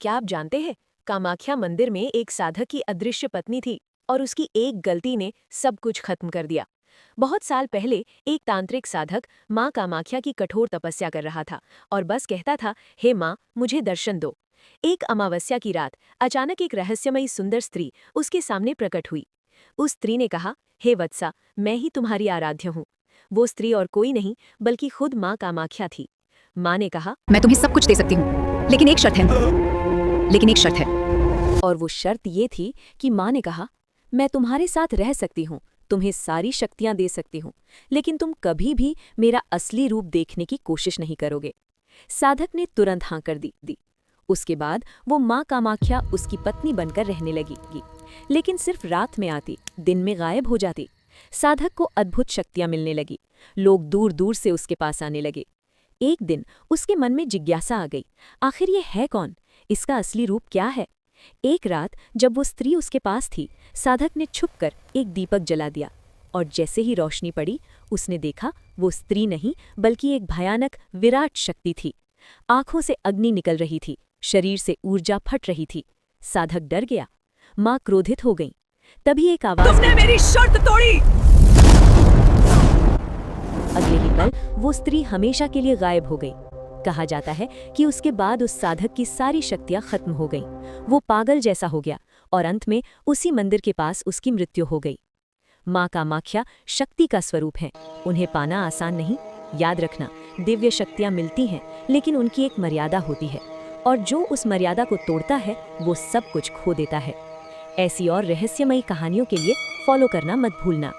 क्या आप जानते हैं, कामाख्या मंदिर में एक साधक की अदृश्य पत्नी थी और उसकी एक गलती ने सब कुछ खत्म कर दिया। बहुत साल पहले एक तांत्रिक साधक माँ कामाख्या की कठोर तपस्या कर रहा था और बस कहता था, हे माँ, मुझे दर्शन दो। एक अमावस्या की रात अचानक एक रहस्यमयी सुंदर स्त्री उसके सामने प्रकट हुई। उस स्त्री ने कहा, हे वत्सा, मैं ही तुम्हारी आराध्य हूँ। वो स्त्री और कोई नहीं बल्कि खुद माँ कामाख्या थी। माँ ने कहा, मैं तुम्हें सब कुछ दे सकती हूँ, लेकिन एक शर्त है। लेकिन एक शर्त है। और वो शर्त ये थी कि माँ ने कहा, मैं तुम्हारे साथ रह सकती हूँ, तुम्हें सारी शक्तियाँ दे सकती हूँ, लेकिन तुम कभी भी मेरा असली रूप देखने की कोशिश नहीं करोगे। साधक ने तुरंत हाँ कर दी। उसके बाद वो माँ कामाख्या उसकी पत्नी बनकर रहने लगी, लेकिन सिर्फ रात में आती, दिन में गायब हो जाती। साधक को अद्भुत शक्तियाँ मिलने लगी। लोग दूर दूर से उसके पास आने लगे। एक दिन उसके मन में जिज्ञासा आ गई, आखिर ये है कौन, इसका असली रूप क्या है। एक रात जब वो स्त्री उसके पास थी, साधक ने छुपकर एक दीपक जला दिया और जैसे ही रोशनी पड़ी, उसने देखा वो स्त्री नहीं बल्कि एक भयानक विराट शक्ति थी। आंखों से अग्नि निकल रही थी, शरीर से ऊर्जा फट रही थी। साधक डर गया। माँ क्रोधित हो गई। तभी एक आवाज, तुमने मेरी शर्त तोड़ी। अगले ही पल वो स्त्री हमेशा के लिए गायब हो गई। कहा जाता है कि उसके बाद उस साधक की सारी शक्तियां खत्म हो गईं। वो पागल जैसा हो गया और अंत में उसी मंदिर के पास उसकी मृत्यु हो गई। माँ कामाख्या शक्ति का स्वरूप है। उन्हें पाना आसान नहीं। याद रखना, दिव्य शक्तियां मिलती हैं, लेकिन उनकी एक मर्यादा होती है, और जो उस मर्यादा को तोड़ता है वो सब कुछ खो देता है। ऐसी और रहस्यमयी कहानियों के लिए फॉलो करना मत भूलना।